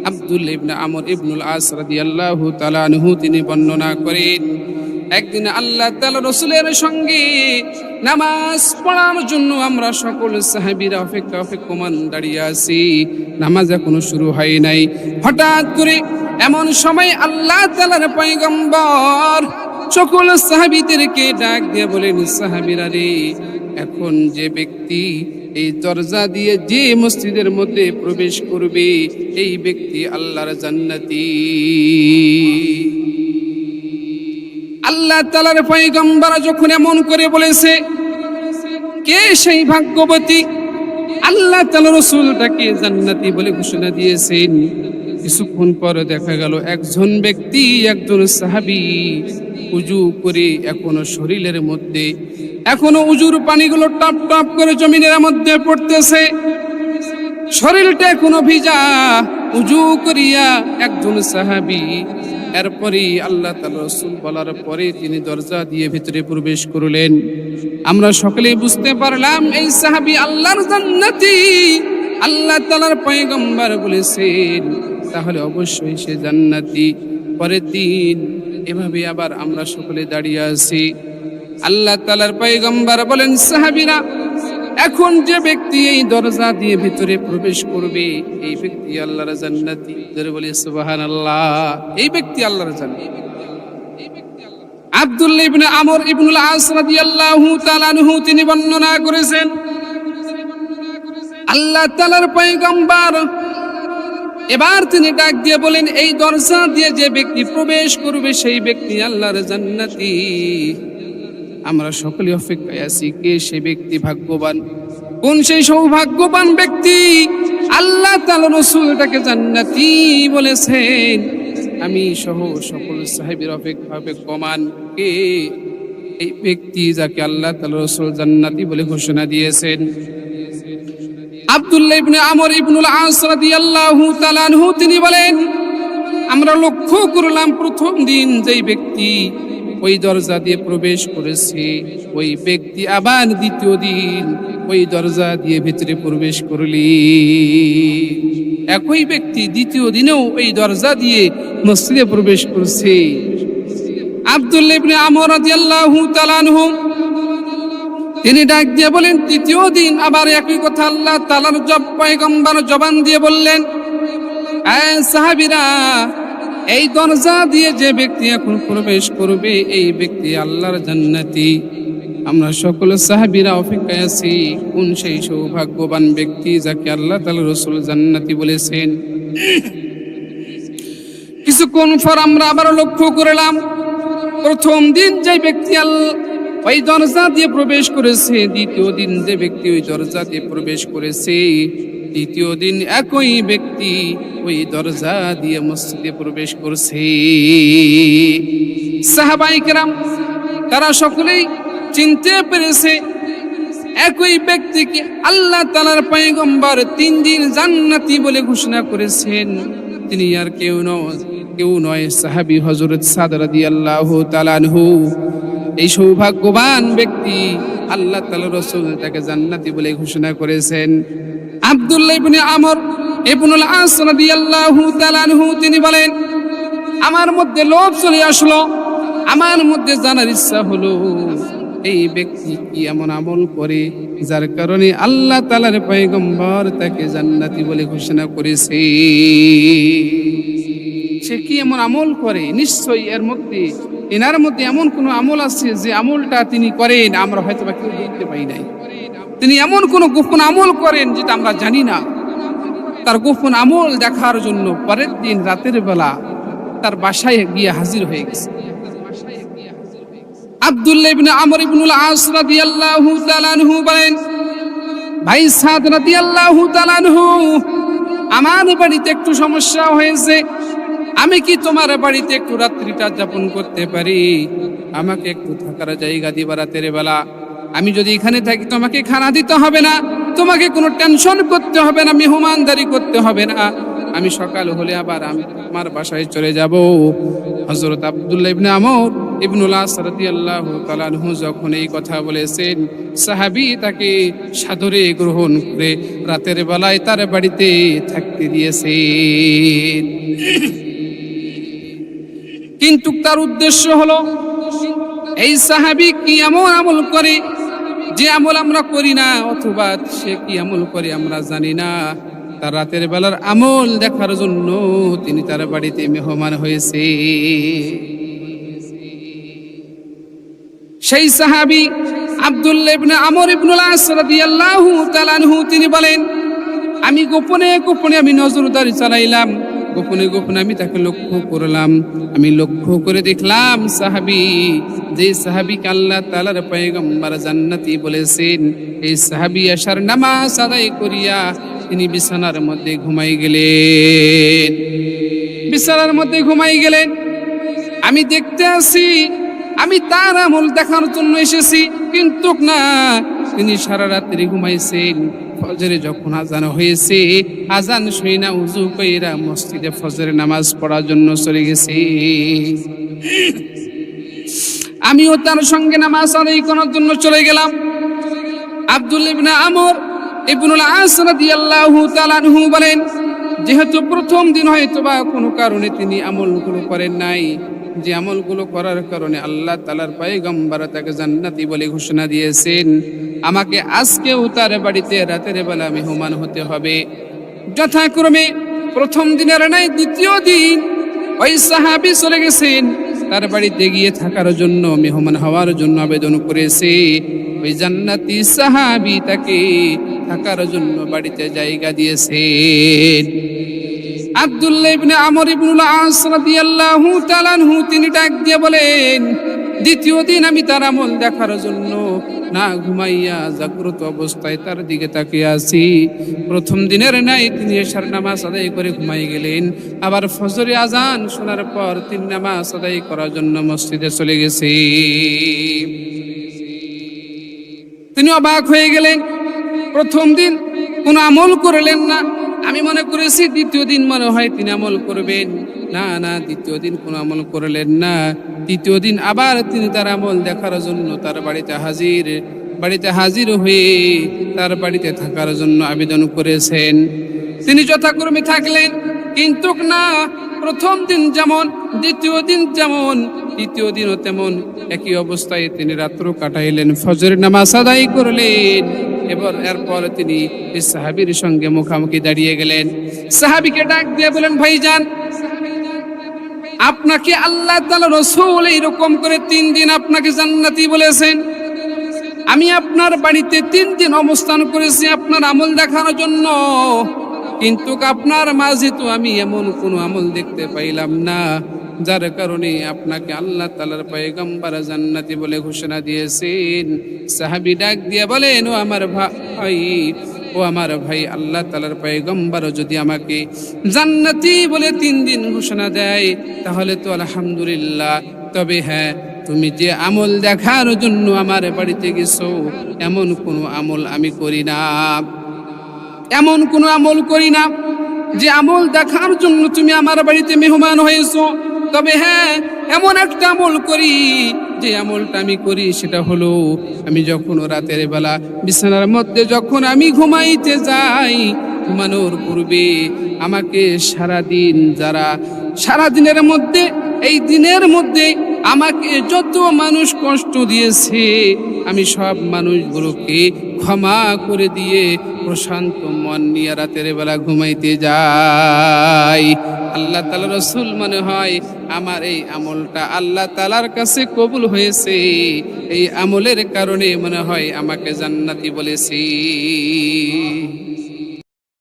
আব্দুল্লাহ ইবনে আমর ইবনুল আস রাদিয়াল্লাহু তাআলা আনহু তিনি বর্ণনা করেন, একদিন আল্লাহ তাআলা রাসূলের সঙ্গে নামাজ পড়ার জন্য আমরা সকল সাহাবীরা অপেক্ষমান দাঁড়িয়ে আছি। নামাজ এখনো শুরু হয় নাই। হঠাৎ করে এমন সময় আল্লাহ তাআলার পয়গম্বর সকল সাহাবীদেরকে ডাক দিয়ে বলেন, সাহাবীরা রে, এখন যে ব্যক্তি এই দরজা দিয়ে যে মসজিদের মধ্যে প্রবেশ করবে এই ব্যক্তি আল্লাহর জান্নাতি। আল্লাহ তাআলার পয়গম্বর যখন এমন করে বলেছে, কে সেই ভাগ্যবতী? আল্লাহ তাআলা রাসূলটাকে জান্নাতি বলে ঘোষণা দিয়েছেন। কিছুক্ষণ পরে দেখা গেল একজন ব্যক্তি, একজন সাহাবী উজু করে এখনো শরীরের মধ্যে এখনো উজুর পানিগুলো টপ টপ করে জমিনের মধ্যে পড়তেছে, শরীরটা এখনো ভিজা। উজু করিয়া একজন সাহাবী, এরপরে আল্লাহ তাআলা রাসূল বলার পরে তিনি দরজা দিয়ে ভিতরে প্রবেশ করলেন। আমরা সকলেই বুঝতে পারলাম এই সাহাবী আল্লাহর জান্নাতি। আল্লাহ তাআলার পয়গম্বর বলেছেন, তাহলে অবশ্যই সে জান্নাতি। পরের দিন এভাবে আবার আমরা সকলে দাঁড়িয়ে আছি। আল্লাহ তাআলার পয়গম্বর বলেন, সাহাবীরা, এখন যে ব্যক্তি এই দরজা দিয়ে ভিতরে প্রবেশ করবে এই ব্যক্তি আল্লাহর জান্নাতি। জোরে বলি সুবহানাল্লাহ। এই ব্যক্তি আল্লাহর জান্নাতি। আব্দুল্লাহ ইবনে আমর ইবনুল আস রাদিয়াল্লাহু তাআলা আনহু তিনি বর্ণনা করেছেন, আল্লাহ তাআলার পয়গম্বর এবার তিনি ডাক দিয়ে বলেন, এই দরজা দিয়ে যে ব্যক্তি প্রবেশ করবে সেই ব্যক্তি আল্লাহর জান্নাতি। আমরা সকলে অপেক্ষায় আছি, কে সেই ব্যক্তি ভাগ্যবান? কোন সেই সৌভাগ্যবান ব্যক্তি? আল্লাহ তাআলা রাসূলটাকে জান্নাতি বলেছেন। আমি সহ সকল সাহাবীর অপেক্ষমান, কে এই ব্যক্তি যাকে আল্লাহ তাআলা রাসূল জান্নাতি বলে ঘোষণা দিয়েছেন? আব্দুল্লাহ ইবনে আমর ইবনুল আস রাদিয়াল্লাহু তাআলা আনহু তিনি বলেন, আমরা লক্ষ্য করলাম প্রথম দিন যেই ব্যক্তি ওই দরজা দিয়ে প্রবেশ করেছে ওই ব্যক্তি আবার দ্বিতীয় দিন ওই দরজা দিয়ে ভিতরে প্রবেশ করলি। একই ব্যক্তি দ্বিতীয় দিনেও ওই দরজা দিয়ে মসজিদে প্রবেশ করছে। আব্দুল্লাহ ইবনে আমর রাদিয়াল্লাহু তাআলা আনহু তিনি ডাক দিয়ে বলেন, তৃতীয় দিন আবার একই কথা আল্লাহ তাআলার পয়গম্বর জবান দিয়ে বললেন, সাহাবীরা, এই দরজা দিয়ে যে ব্যক্তি এখন প্রবেশ করবে এই ব্যক্তি আল্লাহর জান্নাতি। আমরা সকল সাহাবীরা অপেক্ষায় আছি, কোন সেই সৌভাগ্যবান ব্যক্তি যাকে আল্লাহ তাআলা রাসূল জান্নাতি বলেছেন। কিছুক্ষণ পর আমরা আবার লক্ষ্য করলাম প্রথম দিন যে ব্যক্তি ওই দরজা দিয়ে প্রবেশ করেছে, দ্বিতীয় দিন যে ব্যক্তি ওই দরজা দিয়ে প্রবেশ করেছে, তৃতীয় দিন একই ব্যক্তি ওই দরজা দিয়ে মসজিদে প্রবেশ করছে। সাহাবায়ে কেরাম তারা সকলেই চিনতে পেরেছে একই ব্যক্তিকে আল্লাহ তাআলার পয়গম্বর 3 দিন জান্নাতি বলে ঘোষণা করেছেন। তিনি আর কেউ নয় সাহাবী হযরত সাদ রাদিয়াল্লাহু তাআলা আনহু। এই সৌভাগ্যবান ব্যক্তি আল্লাহ তাআলা রাসূল তাকে জান্নাতি বলে ঘোষণা করেছেন। আব্দুল্লাহ ইবনে আমর ইবনুল আস রাদিয়াল্লাহু তাআলা আনহু তিনি বলেন, আমার মধ্যে লোভ চলে আসলো, আমার মধ্যে জানার ইচ্ছা হলো এই ব্যক্তি কি এমন আমল করে যার কারণে আল্লাহ তাআলার পয়গম্বর তাকে জান্নাতি বলে ঘোষণা করেছে। সে কি এমন আমল করে? নিশ্চয়ই এনার মধ্যে এমন কোন আমল আছে যে আমলটা তিনি করেন আমরা হয়তো বা কেউ দেখতে পাই নাই। তিনি এমন কোন গোপন আমল করেন যেটা আমরা জানি না। তার গোপন আমল দেখার জন্য পরের দিন রাতের বেলা তার বাসায় গিয়ে হাজির হয়ে গেছে। আব্দুল্লাহ ইবনে আমর ইবনুল আস রাদিয়াল্লাহু তাআলা আনহু বলেন, ভাই সাদ রাদিয়াল্লাহু তাআলা আনহু, আমার বাড়িতে একটু সমস্যা হয়েছে, আমি কি তোমার বাড়িতে একটু রাত্রিটা যাপন করতে পারি? আমাকে একটু থাকার জায়গা দিবা রাতের বেলা। আমি যদি এখানে থাকি তোমাকে খানা দিতে হবে না, তোমাকে কোনো টেনশন করতে হবে না, মেহমানদারি করতে হবে না। আমি সকাল হলে আবার আমি আমার বাসায় চলে যাব। হযরত আব্দুল্লাহ ইবনে আমর ইবনুল আস রাদিয়াল্লাহু তাআলা আনহু যখন এই কথা বলেছেন, সাহাবী তাকে সাদরে গ্রহণ করে রাতের বেলায় তার বাড়িতে থাকতে দিয়েছেন। কিন্তু তার উদ্দেশ্য হলো এই সাহাবী কি এমন আমল করে যে আমল আমরা করি না, অথবা সে কি আমল করে আমরা জানি না। তার রাতের বেলার আমল দেখার জন্য তিনি তার বাড়িতে মেহমান হয়েছে। সেই সাহাবী আব্দুল্লাহ ইবনে আমর ইবনুল আস রাদিয়াল্লাহু তাআলা আনহু তিনি বলেন, আমি গোপনে গোপনে আমি নজরদারি চালাইলাম, গোপনে গোপনে আমি তাকে লক্ষ্য করলাম। আমি লক্ষ্য করে দেখলাম সাহাবী, যে সাহাবীকে আল্লাহ তাআলার পয়গম্বর জান্নাতি বলেছেন, এই সাহাবী আশার নামাজ আদায় করিয়া তিনি বিছানার মধ্যে ঘুমাই গেলেন। বিছানার মধ্যে ঘুমাই গেলেন। আমি দেখতে আসি, আমি তার আমল দেখার জন্য এসেছি, কিন্তু না, তিনি সারা রাত্রি ঘুমাইছেন। ফজরে যখন আজান হয়েছে, আজান শুই না উযু কইরা মসজিদে ফজরের নামাজ পড়ার জন্য চলে গেছে। আমিও তার সঙ্গে নামাজ আদায় করার জন্য চলে গেলাম। আব্দুল্লাহ ইবনে আমর ইবনুল আস রাদিয়াল্লাহু তাআলা আনহু বলেন, যেহেতু প্রথম দিন হয়তোবা কোনো কারণে তিনি আমলগুলো করেন নাই, যে আমলগুলো করার কারণে আল্লাহ তাআলার পয়গম্বর তাকে জান্নাতি বলে ঘোষণা দিয়েছেন, আমাকে আজকেও তার বাড়িতে রাতের বেলা মেহমান হতে হবে। যথাক্রমে প্রথম দিনের নাই দ্বিতীয় দিন ওই সাহাবী চলে গেছেন, তার বাড়িতে গিয়ে থাকার জন্য, মেহমান হওয়ার জন্য আবেদন করেছে। ওই জান্নাতি সাহাবী তাকে থাকার জন্য বাড়িতে জায়গা দিয়েছেন। আব্দুল্লাহ ইবনে আমর ইবনুল আস রাদিয়াল্লাহু তাআলা আনহু তিনি ডাক দিয়ে বলেন, দ্বিতীয় দিন আমি তার আমল দেখার জন্য না ঘুমাইয়া জাগ্রত অবস্থায় তার দিকে তাকিয়ে আছি। প্রথম দিনের নাই তিনি এশার নামাজ আদায় করে ঘুমাই গেলেন। আবার ফজরে আজান শোনার পর তিনি নামাজ আদায় করার জন্য মসজিদে চলে গেছে। তিনি অবাক হয়ে গেলেন। প্রথম দিন কোনো আমল করলেন না। আমি মনে করেছি দ্বিতীয় দিন মনে হয় তিনি আমল করবেন। না না, দ্বিতীয় দিন কোনো আমল করলেন না। তৃতীয় দিন আবার তিনি তার আমল দেখার জন্য তার বাড়িতে হাজির হয়ে তার বাড়িতে থাকার জন্য আবেদন করেছেন। তিনি যথাক্রমে থাকলেন, কিন্তু না, প্রথম দিন যেমন, দ্বিতীয় দিন যেমন, তৃতীয় দিনও তেমন একই অবস্থায় তিনি রাত্র কাটাইলেন, ফজরের নামাজ আদায় করলেন। এরপর তিনি এই সাহাবীর সঙ্গে মুখামুখি দাঁড়িয়ে গেলেন। সাহাবীকে ডাক দিয়ে বলেন, ভাইজান, আপনাকে আল্লাহ তাআলা রাসূল এইরকম করে 3 দিন আপনাকে জান্নাতি বলেছেন। আমি আপনার বাড়িতে 3 দিন অবস্থান করেছি আপনার আমল দেখানোর জন্য, কিন্তু আপনার মাঝে তো আমি এমন কোনো আমল দেখতে পাইলাম না, যার কারণে আপনাকে আল্লাহ তাআলার পয়গম্বর জান্নাতি বলে ঘোষণা দিয়েছেন। সাহাবী ডাক দিয়ে বলেন, ও আমার ভাই, আল্লাহ তাআলার পয়গম্বর যদি আমাকে জান্নাতি বলে 3 দিন ঘোষণা দেয়, তাহলে তো আলহামদুলিল্লাহ। তবে হ্যাঁ, তুমি যে আমল দেখার জন্য আমার বাড়িতে গেছো, এমন কোনো আমল আমি করি না, এমন কোনো আমল করি না যে আমল দেখার জন্য তুমি আমার বাড়িতে মেহমান হয়েছো। তবে হ্যাঁ, এমন একটা আমল করি, যে আমলটা আমি করি সেটা হলো, আমি যখন রাতের বেলা বিছানার মধ্যে যখন আমি ঘুমাইতে যাই, ঘুমানোর পূর্বে আমাকে সারাদিনের মধ্যে, এই দিনের মধ্যে আমাকে যত মানুষ কষ্ট দিয়েছে, আমি সব মানুষগুলোকে ক্ষমা করে দিয়ে প্রশান্ত মন নিয়ে রাতের বেলা ঘুমাইতে যাই। আল্লাহ তাআলার রাসূল মনে হয় আমার এই আমলটা আল্লাহ তাআলার কাছে কবুল হয়েছে, এই আমলের কারণে মনে হয় আমাকে জান্নাতি বলেছে।